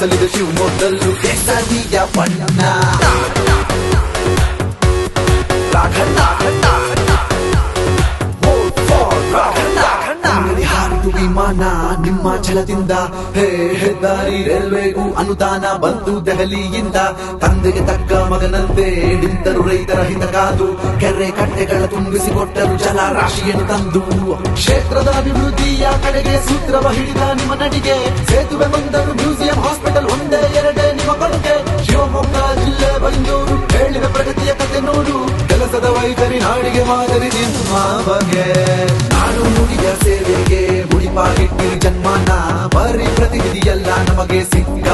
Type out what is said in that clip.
ಮೂಡಿಸಲಿದೆ ಶಿವಮೊಗ್ಗದಲ್ಲೂ ಕೇಸರಿಯ ಬಣ್ಣ ಹಾರಿತು ವಿಮಾನ ನಿಮ್ಮ ಛಲದಿಂದ ಹೆದ್ದಾರಿ ರೈಲ್ವೆಗೂ ಅನುದಾನ ಬಂತು ದೆಹಲಿಯಿಂದ ತಂದೆಗೆ ತಕ್ಕ ಮಗನಂತೆ ನಿಂತರು ರೈತರ ಹಿತ ಕಾದು ಕೆರೆ ಕಟ್ಟೆಗಳ ತುಂಬಿಸಿಕೊಟ್ಟರು ಜಲರಾಶಿಯನ್ನು ತಂದು ಕ್ಷೇತ್ರದ ಅಭಿವೃದ್ಧಿಯ ಕಡೆಗೆ ಸೂತ್ರವ ಹಿಡಿದ ನಿಮ್ಮ ನಡಿಗೆ ಸೇತುವೆ ಬಂದರು ಮ್ಯೂಸಿಯಂ ಹಾಸ್ಪಿಟಲ್ ಒಂದೇ ಎರಡೇ ನಿಮ್ಮ ಕೊಡುಗೆ ಶಿವಮೊಗ್ಗ ಜಿಲ್ಲೆ ಬೈಂದೂರು ಹೇಳಿದ ಪ್ರಗತಿಯ ಕತೆ ನೋಡು ಕೆಲಸದ ವೈಖರಿ ನಾಡಿಗೆ ಮಾದರಿ ನಿಮ್ಮ ಬಗೆ ನಾಡು ನುಡಿಯ ಸೇವೆಗೆ ಮುಡಿಪಾಗಿಟ್ಟಿರಿ ಜನ್ಮನ ಬರೀ ಪ್ರತಿನಿಧಿಯಲ್ಲ ನಮಗೆ ಸಿಕ್ಕ